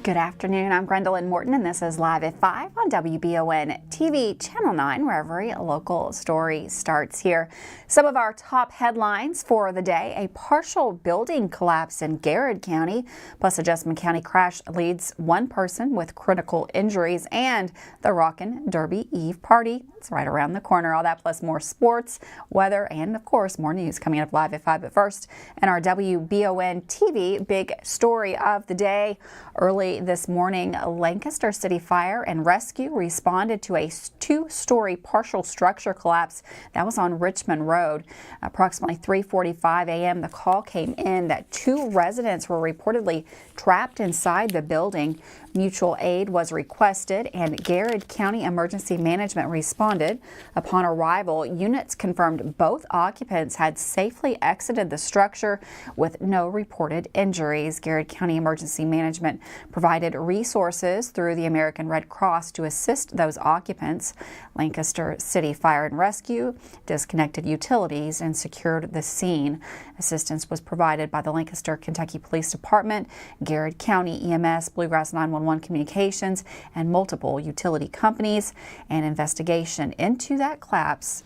Good afternoon. I'm Gwendolyn Morton, and this is Live at 5 on WBON TV Channel 9, where every local story starts here. Some of our top headlines for the day: a partial building collapse in Garrett County, plus a Jessamine County crash leads one person with critical injuries, and the Rockin' Derby Eve party. It's right around the corner. All that plus more sports, weather, and of course more news coming up Live at 5. But first, in our WBON TV big story of the day, early this morning, Lancaster City Fire and Rescue responded to a two-story partial structure collapse that was on Richmond Road. Approximately 3:45 a.m., the call came in that two residents were reportedly trapped inside the building. Mutual aid was requested, and Garrett County Emergency Management responded. Upon arrival, units confirmed both occupants had safely exited the structure with no reported injuries. Garrett County Emergency Management provided resources through the American Red Cross to assist those occupants. Lancaster City Fire and Rescue disconnected utilities and secured the scene. Assistance was provided by the Lancaster, Kentucky Police Department, Garrett County EMS, Bluegrass 911 Communications, and multiple utility companies. An investigation into that collapse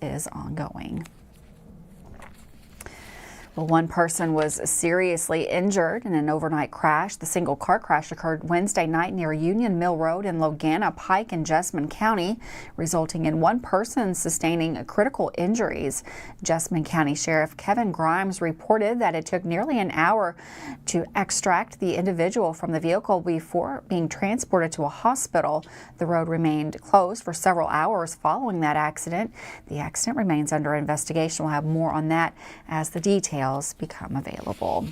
is ongoing. Well, one person was seriously injured in an overnight crash. The single car crash occurred Wednesday night near Union Mill Road in Logana Pike in Jessamine County, resulting in one person sustaining critical injuries. Jessamine County Sheriff Kevin Grimes reported that it took nearly an hour to extract the individual from the vehicle before being transported to a hospital. The road remained closed for several hours following that accident. The accident remains under investigation. We'll have more on that as the details become available.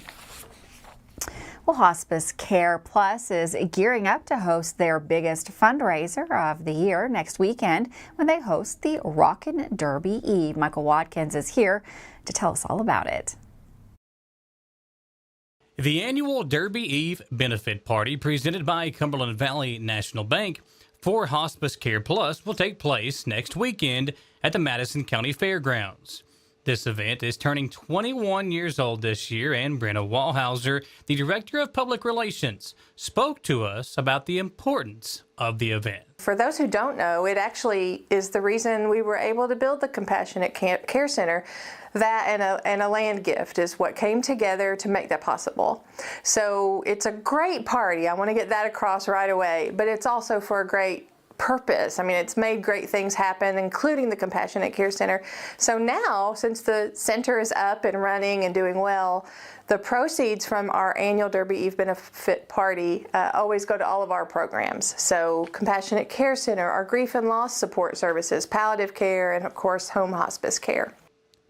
Well, Hospice Care Plus is gearing up to host their biggest fundraiser of the year next weekend when they host the Rockin' Derby Eve. Michael Watkins is here to tell us all about it. The annual Derby Eve benefit party presented by Cumberland Valley National Bank for Hospice Care Plus will take place next weekend at the Madison County Fairgrounds. This event is turning 21 years old this year, and Brenna Wallhauser, the Director of Public Relations, spoke to us about the importance of the event. For those who don't know, it actually is the reason we were able to build the Compassionate Care Center. That and a land gift is what came together to make that possible. So it's a great party. I want to get that across right away, but it's also for a great purpose. I mean, it's made great things happen, including the Compassionate Care Center. So now, since the center is up and running and doing well, the proceeds from our annual Derby Eve benefit party always go to all of our programs. So Compassionate Care Center, our grief and loss support services, palliative care, and of course, home hospice care.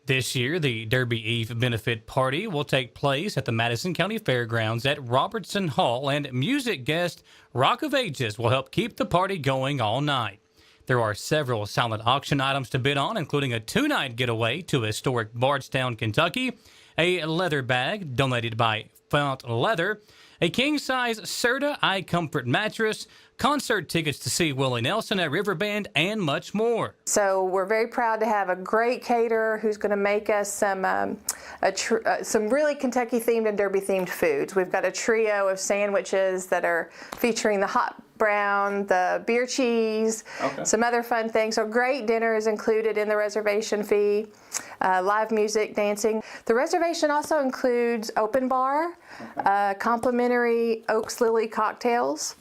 This year, the Derby Eve benefit party will take place at the Madison County Fairgrounds at Robertson Hall, and music guest Rock of Ages will help keep the party going all night. There are several silent auction items to bid on, including a two-night getaway to historic Bardstown, Kentucky, a leather bag donated by Fount Leather, a king-size Serta Eye Comfort mattress, concert tickets to see Willie Nelson at Riverbend, and much more. So we're very proud to have a great caterer who's going to make us some really Kentucky-themed and Derby-themed foods. We've got a trio of sandwiches that are featuring the hot brown, the beer cheese, some other fun things. So great dinner is included in the reservation fee, live music, dancing. The reservation also includes open bar, complimentary Oaks Lily cocktails,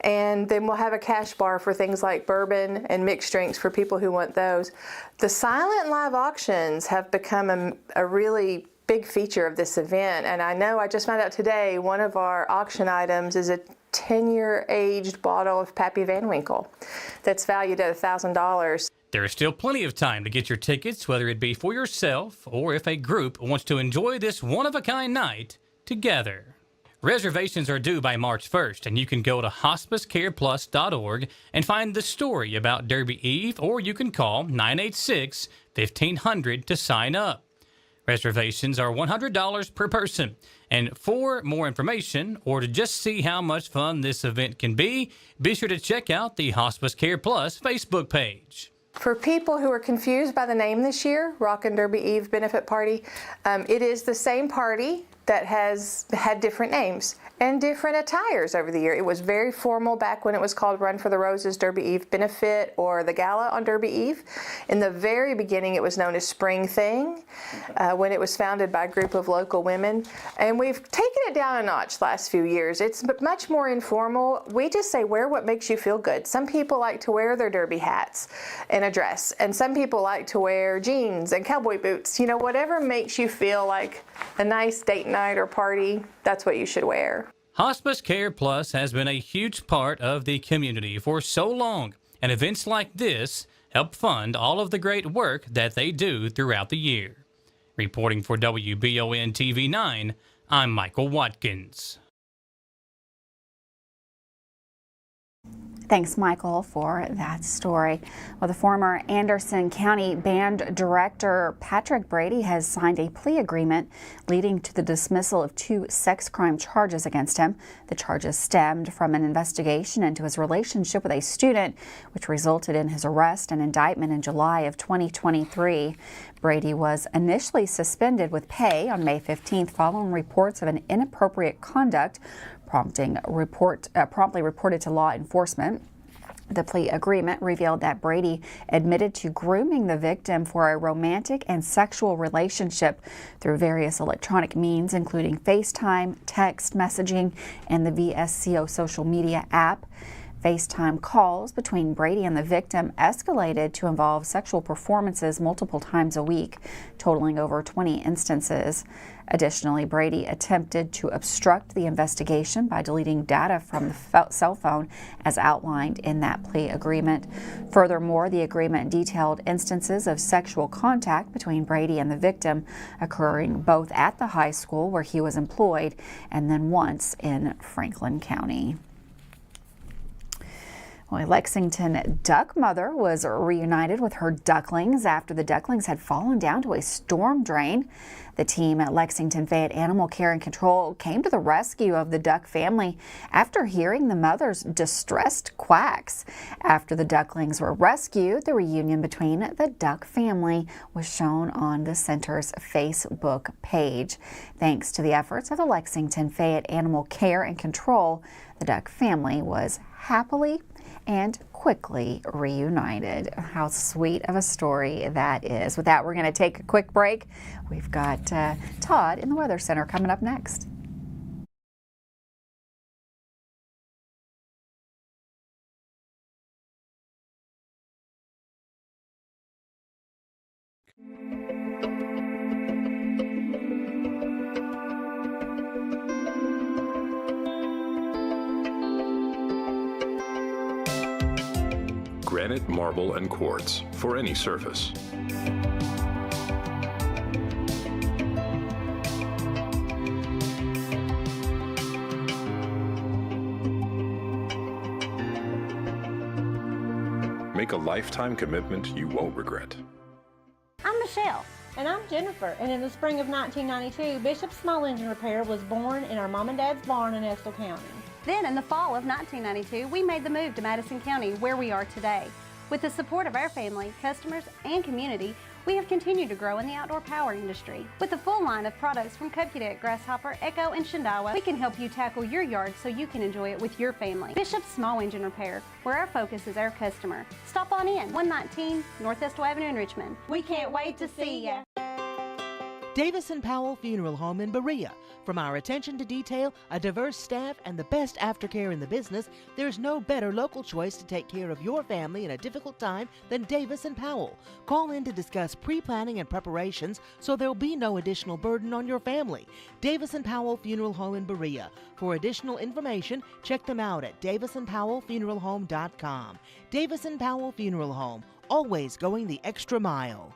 and then we'll have a cash bar for things like bourbon and mixed drinks for people who want those. The silent live auctions have become a really big feature of this event, and I just found out today one of our auction items is a 10-year aged bottle of Pappy Van Winkle that's valued at $1,000. There is still plenty of time to get your tickets, whether it be for yourself or if a group wants to enjoy this one-of-a-kind night together. Reservations are due by March 1st, and you can go to hospicecareplus.org and find the story about Derby Eve, or you can call 986-1500 to sign up. Reservations are $100 per person, and for more information or to just see how much fun this event can be sure to check out the Hospice Care Plus Facebook page. For people who are confused by the name this year, Rockin' Derby Eve Benefit Party, it is the same party that has had different names and different attires over the year. It was very formal back when it was called Run for the Roses Derby Eve Benefit or the Gala on Derby Eve. In the very beginning, it was known as Spring Thing when it was founded by a group of local women. And we've taken it down a notch last few years. It's much more informal. We just say wear what makes you feel good. Some people like to wear their derby hats and a dress, and some people like to wear jeans and cowboy boots. You know, whatever makes you feel like a nice date night or party, that's what you should wear. Hospice Care Plus has been a huge part of the community for so long, and events like this help fund all of the great work that they do throughout the year. Reporting for WBON TV 9, I'm Michael Watkins. Thanks, Michael, for that story. Well, the former Anderson County Band Director Patrick Brady has signed a plea agreement leading to the dismissal of 2 sex crime charges against him. The charges stemmed from an investigation into his relationship with a student, which resulted in his arrest and indictment in July of 2023. Brady was initially suspended with pay on May 15th following reports of an inappropriate conduct promptly reported to law enforcement. The plea agreement revealed that Brady admitted to grooming the victim for a romantic and sexual relationship through various electronic means, including FaceTime, text messaging, and the VSCO social media app. FaceTime calls between Brady and the victim escalated to involve sexual performances multiple times a week, totaling over 20 instances. Additionally, Brady attempted to obstruct the investigation by deleting data from the cell phone as outlined in that plea agreement. Furthermore, the agreement detailed instances of sexual contact between Brady and the victim occurring both at the high school where he was employed and then once in Franklin County. Well, a Lexington duck mother was reunited with her ducklings after the ducklings had fallen down to a storm drain. The team at Lexington Fayette Animal Care and Control came to the rescue of the duck family after hearing the mother's distressed quacks. After the ducklings were rescued, the reunion between the duck family was shown on the center's Facebook page. Thanks to the efforts of the Lexington Fayette Animal Care and Control, the duck family was happily and quickly reunited. How sweet of a story that is. With that, we're going to take a quick break. We've got Todd in the Weather Center coming up next. Granite, marble, and quartz for any surface. Make a lifetime commitment you won't regret. I'm Michelle. And I'm Jennifer, and in the spring of 1992, Bishop's Small Engine Repair was born in our mom and dad's barn in Estill County. Then in the fall of 1992, we made the move to Madison County, where we are today. With the support of our family, customers, and community, we have continued to grow in the outdoor power industry. With a full line of products from Kopudek, Grasshopper, Echo, and Shindawa, we can help you tackle your yard so you can enjoy it with your family. Bishop's Small Engine Repair, where our focus is our customer. Stop on in, 119 North Estill Avenue in Richmond. We can't wait to see ya. Davis & Powell Funeral Home in Berea. From our attention to detail, a diverse staff, and the best aftercare in the business, there's no better local choice to take care of your family in a difficult time than Davis & Powell. Call in to discuss pre-planning and preparations so there'll be no additional burden on your family. Davis & Powell Funeral Home in Berea. For additional information, check them out at davisandpowellfuneralhome.com. Davis & Powell Funeral Home, always going the extra mile.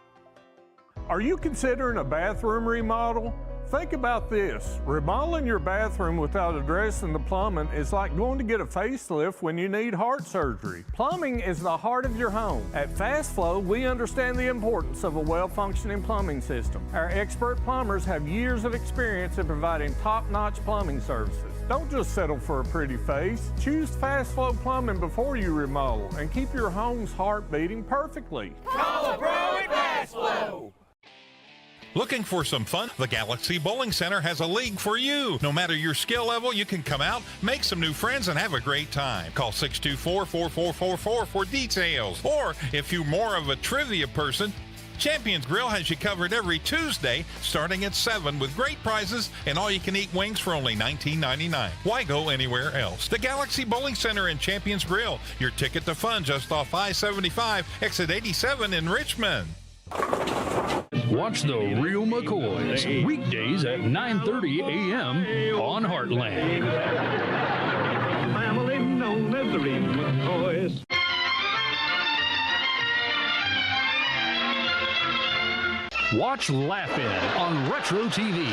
Are you considering a bathroom remodel? Think about this. Remodeling your bathroom without addressing the plumbing is like going to get a facelift when you need heart surgery. Plumbing is the heart of your home. At Fast Flow, we understand the importance of a well-functioning plumbing system. Our expert plumbers have years of experience in providing top-notch plumbing services. Don't just settle for a pretty face. Choose Fast Flow Plumbing before you remodel and keep your home's heart beating perfectly. Call a pro at Fast Flow. Looking for some fun? The Galaxy Bowling Center has a league for you. No matter your skill level, you can come out, make some new friends, and have a great time. Call 624-4444 for details. Or if you're more of a trivia person, Champions Grill has you covered every Tuesday starting at 7 with great prizes and all-you-can-eat wings for only $19.99. Why go anywhere else? The Galaxy Bowling Center and Champions Grill, your ticket to fun just off I-75, exit 87 in Richmond. Watch The Real McCoys, weekdays at 9:30 a.m. on Heartland. Family known as The Real McCoys. Watch Laugh-In on Retro TV,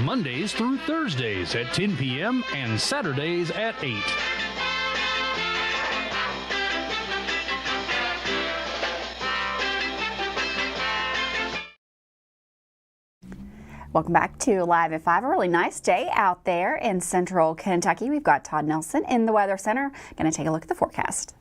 Mondays through Thursdays at 10 p.m. and Saturdays at 8. Welcome back to Live at 5. A really nice day out there in central Kentucky. We've got Todd Nelson in the Weather Center. Going to take a look at the forecast.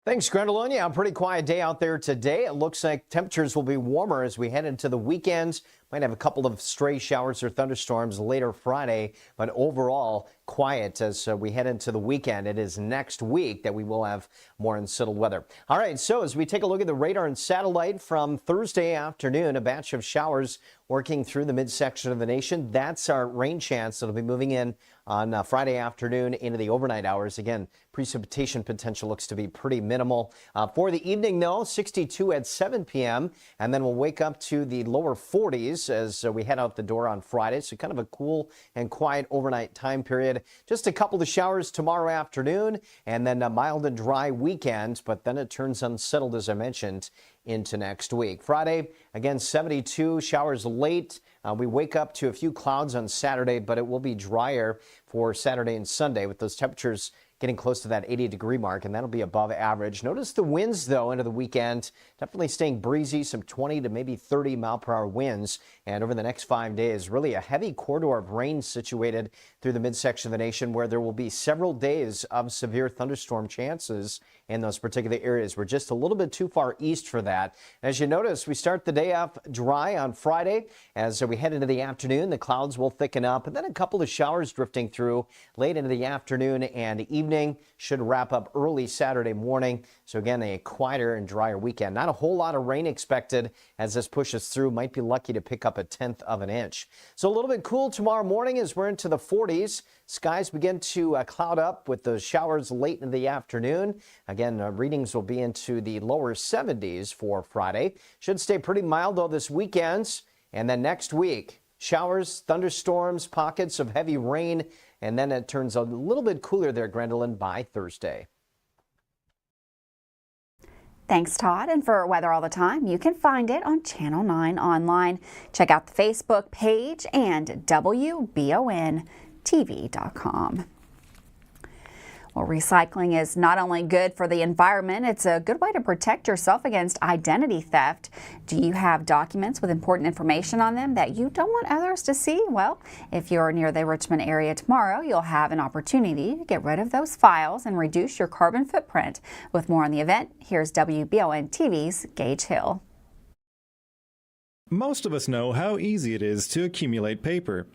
Thanks, Grendelon. Yeah, a pretty quiet day out there today. It looks like temperatures will be warmer as we head into the weekends. Might have a couple of stray showers or thunderstorms later Friday, but overall quiet as we head into the weekend. It is next week that we will have more unsettled weather. All right, so as we take a look at the radar and satellite from Thursday afternoon, a batch of showers working through the midsection of the nation. That's our rain chance that'll be moving in on Friday afternoon into the overnight hours. Again, precipitation potential looks to be pretty minimal. For the evening, though, 62 at 7 p.m., and then we'll wake up to the lower 40s as we head out the door on Friday. So kind of a cool and quiet overnight time period. Just a couple of showers tomorrow afternoon, and then a mild and dry weekend, but then it turns unsettled, as I mentioned, into next week. Friday, again, 72, showers late. We wake up to a few clouds on Saturday, but it will be drier for Saturday and Sunday with those temperatures getting close to that 80-degree mark, and that'll be above average. Notice the winds, though, into the weekend. Definitely staying breezy, some 20 to maybe 30 mile-per-hour winds. And over the next 5 days, really a heavy corridor of rain situated through the midsection of the nation where there will be several days of severe thunderstorm chances in those particular areas. We're just a little bit too far east for that. As you notice, we start the day off dry on Friday. As we head into the afternoon, the clouds will thicken up, and then a couple of showers drifting through late into the afternoon and evening. Should wrap up early Saturday morning. So again, a quieter and drier weekend. Not a whole lot of rain expected as this pushes through. Might be lucky to pick up 1/10 of an inch. So a little bit cool tomorrow morning as we're into the 40s. Skies begin to cloud up with those showers late in the afternoon. Again, readings will be into the lower 70s for Friday. Should stay pretty mild, though, this weekend. And then next week, showers, thunderstorms, pockets of heavy rain. And then it turns a little bit cooler there, Grendelin, by Thursday. Thanks, Todd. And for Weather All the Time, you can find it on Channel 9 online. Check out the Facebook page and WBONTV.com. Well, recycling is not only good for the environment, it's a good way to protect yourself against identity theft. Do you have documents with important information on them that you don't want others to see? Well, if you're near the Richmond area tomorrow, you'll have an opportunity to get rid of those files and reduce your carbon footprint. With more on the event, here's WBON TV's Gage Hill. Most of us know how easy it is to accumulate paper.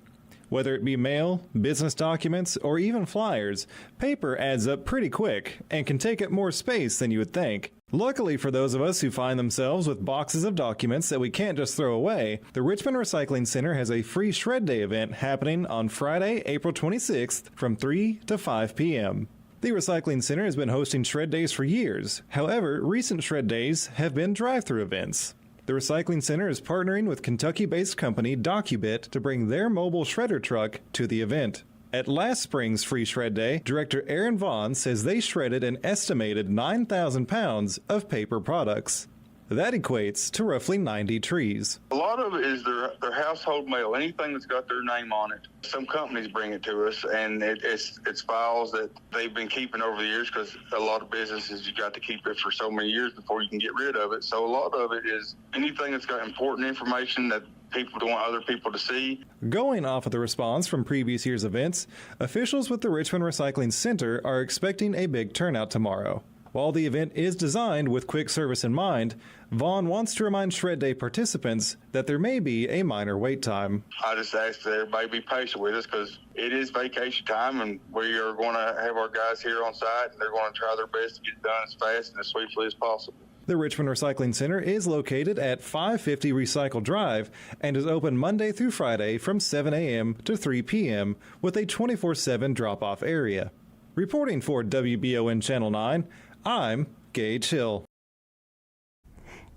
Whether it be mail, business documents, or even flyers, paper adds up pretty quick and can take up more space than you would think. Luckily for those of us who find themselves with boxes of documents that we can't just throw away, the Richmond Recycling Center has a free Shred Day event happening on Friday, April 26th from 3 to 5 p.m. The Recycling Center has been hosting Shred Days for years. However, recent Shred Days have been drive-through events. The Recycling Center is partnering with Kentucky-based company DocuBit to bring their mobile shredder truck to the event. At last spring's Free Shred Day, Director Aaron Vaughn says they shredded an estimated 9,000 pounds of paper products. That equates to roughly 90 trees. A lot of it is their household mail, anything that's got their name on it. Some companies bring it to us, and it's files that they've been keeping over the years, because a lot of businesses, you got to keep it for so many years before you can get rid of it. So a lot of it is anything that's got important information that people don't want other people to see. Going off of the response from previous year's events, officials with the Richmond Recycling Center are expecting a big turnout tomorrow. While the event is designed with quick service in mind, Vaughn wants to remind Shred Day participants that there may be a minor wait time. I just ask that everybody be patient with us because it is vacation time and we are going to have our guys here on site and they're going to try their best to get it done as fast and as swiftly as possible. The Richmond Recycling Center is located at 550 Recycle Drive and is open Monday through Friday from 7 a.m. to 3 p.m. with a 24/7 drop-off area. Reporting for WBON Channel 9, I'm Gage Hill.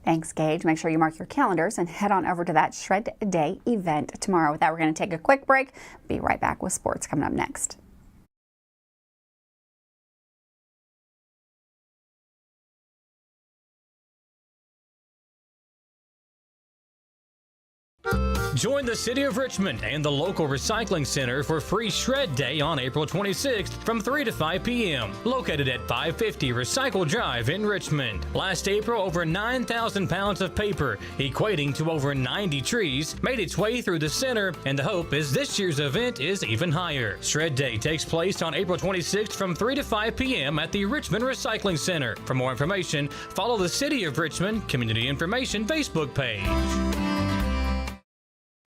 Thanks, Gage. Make sure you mark your calendars and head on over to that Shred Day event tomorrow. With that, we're going to take a quick break. Be right back with sports coming up next. Join the City of Richmond and the local recycling center for Free Shred Day on April 26th from 3 to 5 p.m. Located at 550 Recycle Drive in Richmond. Last April, over 9,000 pounds of paper, equating to over 90 trees, made its way through the center, and the hope is this year's event is even higher. Shred Day takes place on April 26th from 3 to 5 p.m. at the Richmond Recycling Center. For more information, follow the City of Richmond Community Information Facebook page.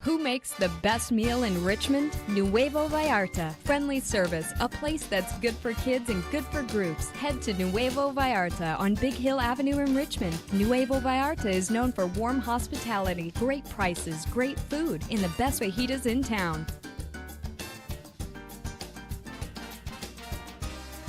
Who makes the best meal in Richmond? Nuevo Vallarta. Friendly service, a place that's good for kids and good for groups. Head to Nuevo Vallarta on Big Hill Avenue in Richmond. Nuevo Vallarta is known for warm hospitality, great prices, great food, and the best fajitas in town.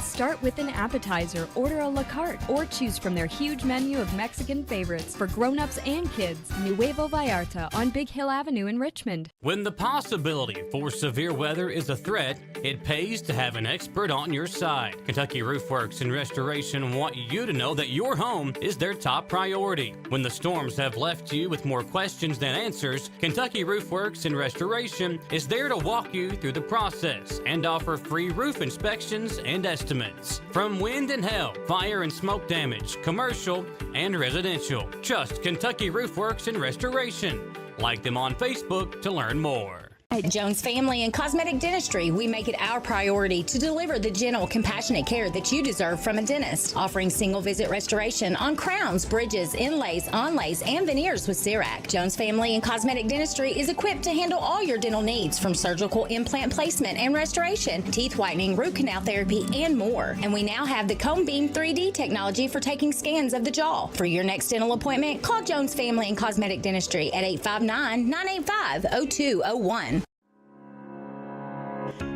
Start with an appetizer, order a la carte, or choose from their huge menu of Mexican favorites for grown-ups and kids. Nuevo Vallarta on Big Hill Avenue in Richmond. When the possibility for severe weather is a threat, it pays to have an expert on your side. Kentucky Roof Works and Restoration want you to know that your home is their top priority. When the storms have left you with more questions than answers, Kentucky Roof Works and Restoration is there to walk you through the process and offer free roof inspections and estimates. From wind and hail, fire and smoke damage, commercial and residential. Just Kentucky Roof Works and Restoration. Like them on Facebook to learn more. At Jones Family and Cosmetic Dentistry, we make it our priority to deliver the gentle, compassionate care that you deserve from a dentist. Offering single-visit restoration on crowns, bridges, inlays, onlays, and veneers with CERAC. Jones Family and Cosmetic Dentistry is equipped to handle all your dental needs, from surgical implant placement and restoration, teeth whitening, root canal therapy, and more. And we now have the Cone Beam 3D technology for taking scans of the jaw. For your next dental appointment, call Jones Family and Cosmetic Dentistry at 859-985-0201.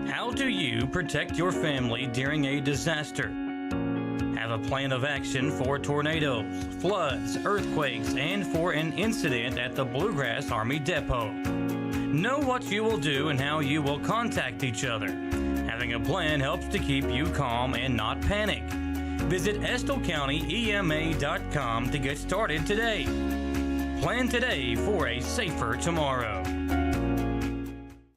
How do you protect your family during a disaster? Have a plan of action for tornadoes, floods, earthquakes, and for an incident at the Bluegrass Army Depot. Know what you will do and how you will contact each other. Having a plan helps to keep you calm and not panic. Visit EstleCountyEMA.com to get started today. Plan today for a safer tomorrow.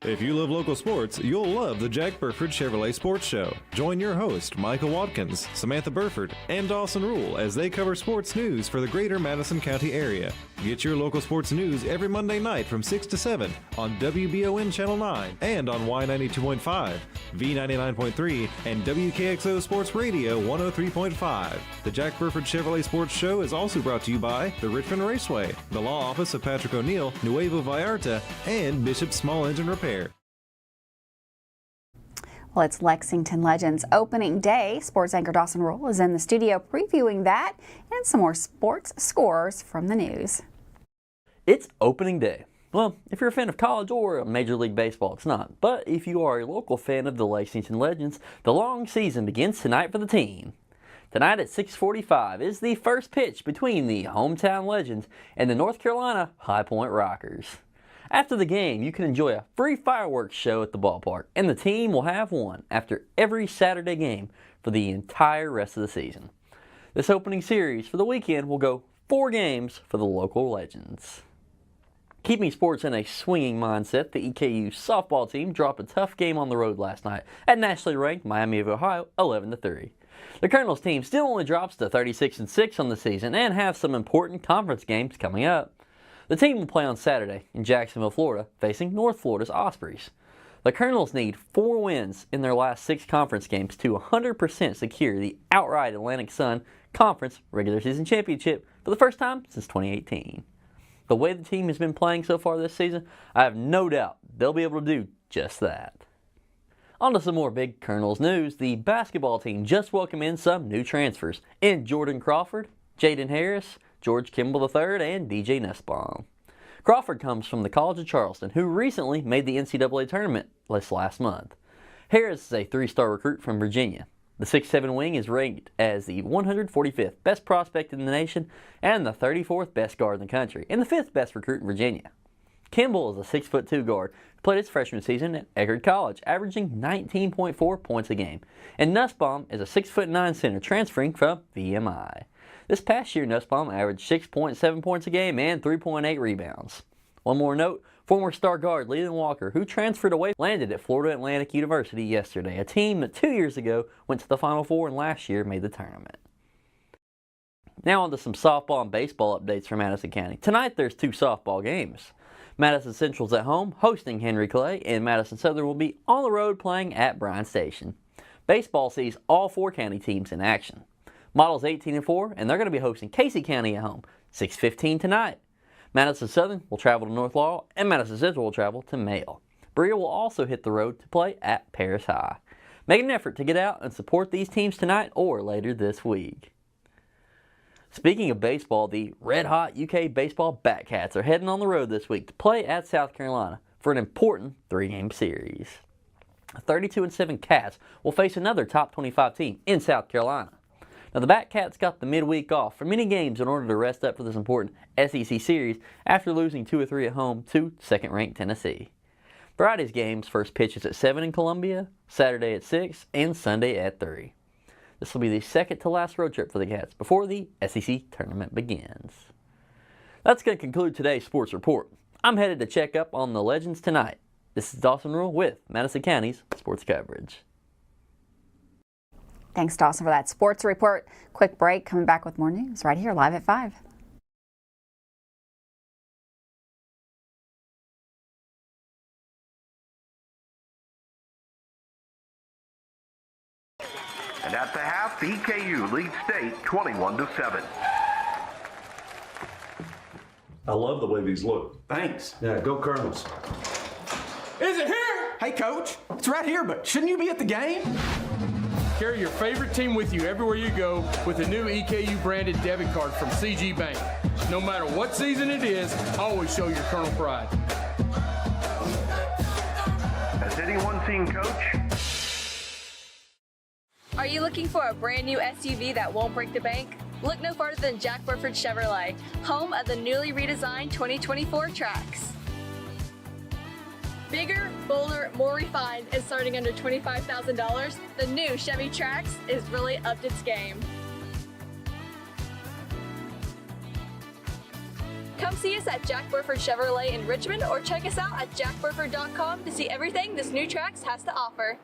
If you love local sports, you'll love the Jack Burford Chevrolet Sports Show. Join your host, Michael Watkins, Samantha Burford, and Dawson Rule as they cover sports news for the greater Madison County area. Get your local sports news every Monday night from 6 to 7 on WBON Channel 9 and on Y92.5, V99.3, and WKXO Sports Radio 103.5. The Jack Burford Chevrolet Sports Show is also brought to you by the Richmond Raceway, the Law Office of Patrick O'Neill, Nuevo Vallarta, and Bishop Small Engine Repair. Well, it's Lexington Legends opening day. Sports anchor Dawson Rule is in the studio previewing that and some more sports scores from the news. It's opening day. Well, if you're a fan of college or Major League Baseball, it's not. But if you are a local fan of the Lexington Legends, the long season begins tonight for the team. Tonight at 6:45 is the first pitch between the hometown Legends and the North Carolina High Point Rockers. After the game, you can enjoy a free fireworks show at the ballpark, and the team will have one after every Saturday game for the entire rest of the season. This opening series for the weekend will go 4 games for the local Legends. Keeping sports in a swinging mindset, the EKU softball team dropped a tough game on the road last night at nationally ranked Miami of Ohio 11-3. The Colonels team still only drops to 36-6 on the season and have some important conference games coming up. The team will play on Saturday in Jacksonville, Florida, facing North Florida's Ospreys. The Colonels need 4 wins in their last 6 conference games to 100% secure the outright Atlantic Sun Conference regular season championship for the first time since 2018. The way the team has been playing so far this season, I have no doubt they'll be able to do just that. On to some more big Colonels news. The basketball team just welcomed in some new transfers in Jordan Crawford, Jaden Harris, George Kimball III, and DJ Nussbaum. Crawford comes from the College of Charleston, who recently made the NCAA tournament last month. Harris is a 3-star recruit from Virginia. The 6'7" wing is ranked as the 145th best prospect in the nation and the 34th best guard in the country, and the 5th best recruit in Virginia. Kimball is a 6'2" guard who played his freshman season at Eckerd College, averaging 19.4 points a game. And Nussbaum is a 6'9" center transferring from VMI. This past year, Nussbaum averaged 6.7 points a game and 3.8 rebounds. One more note, former star guard Leland Walker, who transferred away, landed at Florida Atlantic University yesterday, a team that 2 years ago went to the Final Four and last year made the tournament. Now on to some softball and baseball updates from Madison County. Tonight there's 2 softball games. Madison Central's at home hosting Henry Clay, and Madison Southern will be on the road playing at Bryan Station. Baseball sees all 4 county teams in action. Model's 18-4, and they're going to be hosting Casey County at home, 6:15 tonight. Madison Southern will travel to North Laurel, and Madison Central will travel to Mayle. Berea will also hit the road to play at Paris High. Make an effort to get out and support these teams tonight or later this week. Speaking of baseball, the red-hot UK baseball Batcats are heading on the road this week to play at South Carolina for an important 3-game series. The 32-7 Cats will face another top 25 team in South Carolina. Now, the Batcats got the midweek off for many games in order to rest up for this important SEC series after losing 2 of 3 at home to second-ranked Tennessee. Friday's games first pitch is at 7 in Columbia, Saturday at 6, and Sunday at 3. This will be the second to last road trip for the Cats before the SEC tournament begins. That's going to conclude today's sports report. I'm headed to check up on the Legends tonight. This is Dawson Rule with Madison County's sports coverage. Thanks, Dawson, for that sports report. Quick break, coming back with more news right here live at 5. And at the half, EKU leads state 21-7. I love the way these look. Thanks. Yeah, go Colonels. Is it here? Hey, Coach. It's right here, but shouldn't you be at the game? Carry your favorite team with you everywhere you go with a new EKU branded debit card from CG Bank. No matter what season it is, always show your Colonel pride. Has anyone seen Coach? Are you looking for a brand new SUV that won't break the bank? Look no farther than Jack Burford Chevrolet, home of the newly redesigned 2024 Trax. Bigger, bolder, more refined, and starting under $25,000, the new Chevy Trax is really upped its game. Come see us at Jack Burford Chevrolet in Richmond or check us out at jackburford.com to see everything this new Trax has to offer.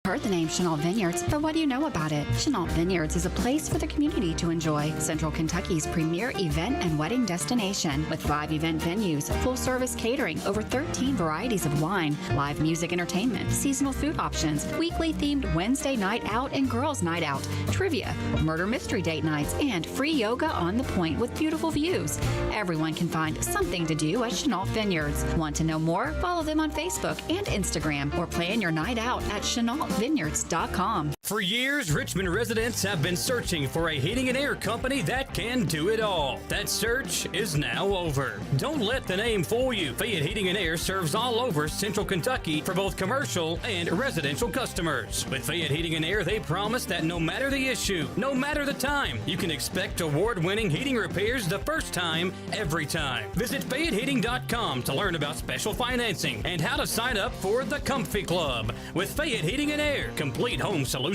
Heard the name Chenault Vineyards, but what do you know about it? Chenault Vineyards is a place for the community to enjoy. Central Kentucky's premier event and wedding destination with 5 event venues, full-service catering, over 13 varieties of wine, live music entertainment, seasonal food options, weekly themed Wednesday night out and girls night out, trivia, murder mystery date nights, and free yoga on the point with beautiful views. Everyone can find something to do at Chenault Vineyards. Want to know more? Follow them on Facebook and Instagram or plan your night out at ChenaultVineyards.com. For years, Richmond residents have been searching for a heating and air company that can do it all. That search is now over. Don't let the name fool you. Fayette Heating and Air serves all over Central Kentucky for both commercial and residential customers. With Fayette Heating and Air, they promise that no matter the issue, no matter the time, you can expect award-winning heating repairs the first time, every time. Visit FayetteHeating.com to learn about special financing and how to sign up for the Comfy Club with Fayette Heating and Air, complete home solutions.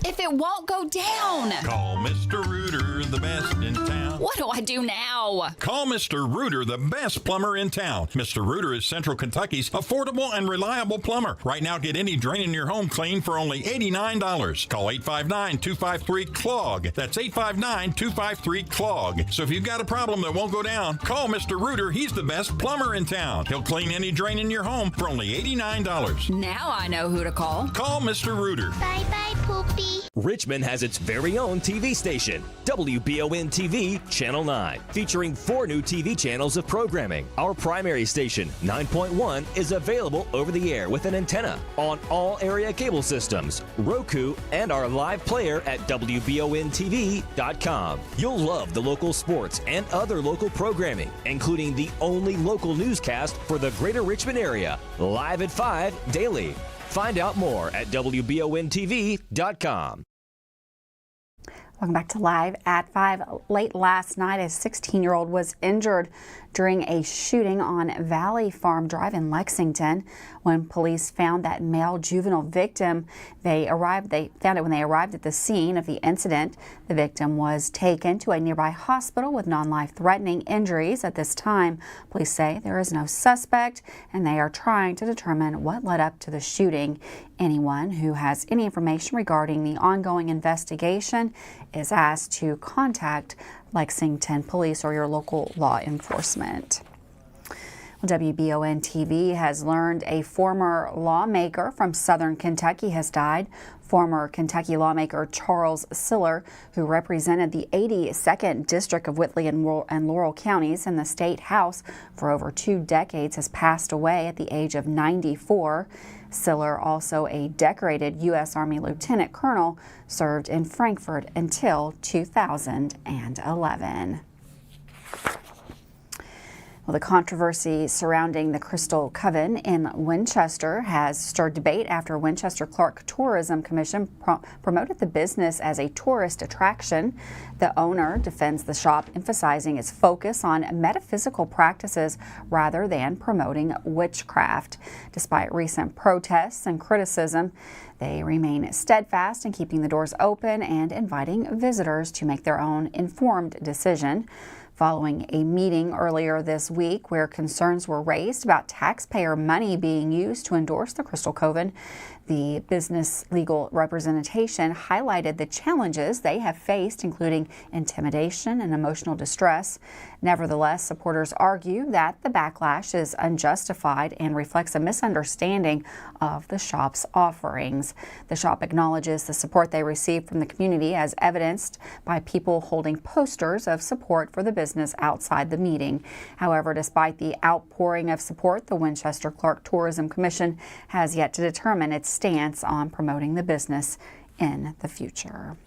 if it won't go down? Call Mr. Rooter, the best in town. What do I do now? Call Mr. Rooter, the best plumber in town. Mr. Rooter is Central Kentucky's affordable and reliable plumber. Right now, get any drain in your home clean for only $89. Call 859-253-CLOG. That's 859-253-CLOG. So if you've got a problem that won't go down, call Mr. Rooter. He's the best plumber in town. He'll clean any drain in your home for only $89. Now I know who to call. Call Mr. Rooter. Bye-bye, Poopy. Richmond has its very own TV station, WBON TV Channel 9, featuring 4 new TV channels of programming. Our primary station, 9.1, is available over the air with an antenna on all area cable systems, Roku, and our live player at WBONTV.com. You'll love the local sports and other local programming, including the only local newscast for the greater Richmond area, live at 5 daily. Find out more at WBONTV.com. Welcome back to Live at 5. Late last night, a 16-year-old was injured during a shooting on Valley Farm Drive in Lexington. When police found that male juvenile victim, they found it when they arrived at the scene of the incident. The victim was taken to a nearby hospital with non-life-threatening injuries. At this time, police say there is no suspect, and they are trying to determine what led up to the shooting. Anyone who has any information regarding the ongoing investigation is asked to contact Lexington Police or your local law enforcement. WBON TV has learned a former lawmaker from Southern Kentucky has died. Former Kentucky lawmaker Charles Siller, who represented the 82nd District of Whitley and Laurel counties in the State House for over 2 decades, has passed away at the age of 94. Siller, also a decorated U.S. Army Lieutenant Colonel, served in Frankfort until 2011. Well, the controversy surrounding the Crystal Coven in Winchester has stirred debate after Winchester Clark Tourism Commission promoted the business as a tourist attraction. The owner defends the shop, emphasizing its focus on metaphysical practices rather than promoting witchcraft. Despite recent protests and criticism, they remain steadfast in keeping the doors open and inviting visitors to make their own informed decision. Following a meeting earlier this week where concerns were raised about taxpayer money being used to endorse the Crystal Coven, the business legal representation highlighted the challenges they have faced, including intimidation and emotional distress. Nevertheless, supporters argue that the backlash is unjustified and reflects a misunderstanding of the shop's offerings. The shop acknowledges the support they received from the community as evidenced by people holding posters of support for the business outside the meeting. However, despite the outpouring of support, the Winchester Clark Tourism Commission has yet to determine its stance on promoting the business in the future.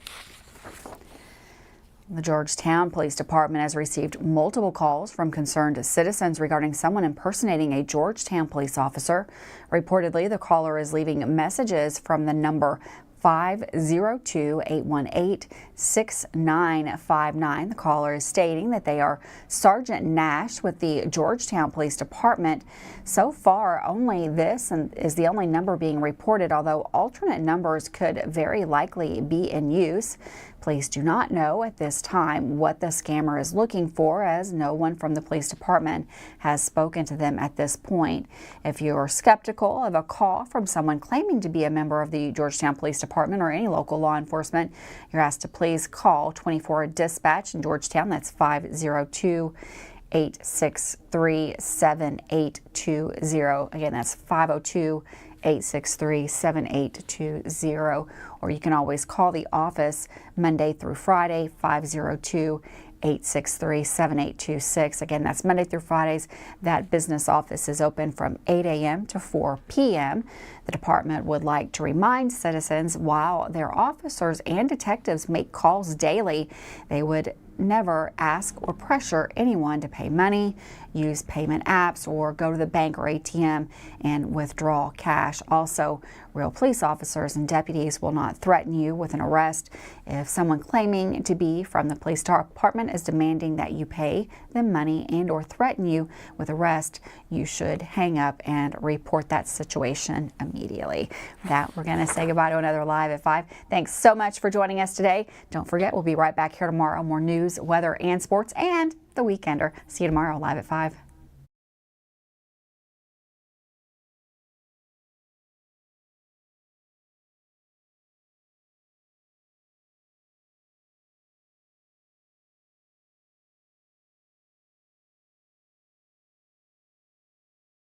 The Georgetown Police Department has received multiple calls from concerned citizens regarding someone impersonating a Georgetown police officer. Reportedly, the caller is leaving messages from the number 502-818-6959. The caller is stating that they are Sergeant Nash with the Georgetown Police Department. So far, only this is the only number being reported, although alternate numbers could very likely be in use. Police do not know at this time what the scammer is looking for, as no one from the police department has spoken to them at this point. If you are skeptical of a call from someone claiming to be a member of the Georgetown Police Department or any local law enforcement, you're asked to please call 24 Dispatch in Georgetown. That's 502-863-7820. Again, that's 502-863-7820, or you can always call the office Monday through Friday, 502-863-7826. Again, that's Monday through Fridays. That business office is open from 8 a.m. to 4 p.m. The department would like to remind citizens while their officers and detectives make calls daily, they would never ask or pressure anyone to pay money, use payment apps, or go to the bank or ATM and withdraw cash. Also, real police officers and deputies will not threaten you with an arrest. If someone claiming to be from the police department is demanding that you pay them money and or threaten you with arrest, you should hang up and report that situation immediately. With that, we're going to say goodbye to another Live at 5. Thanks so much for joining us today. Don't forget, we'll be right back here tomorrow. More news, weather, and sports, and the Weekender. See you tomorrow, Live at 5.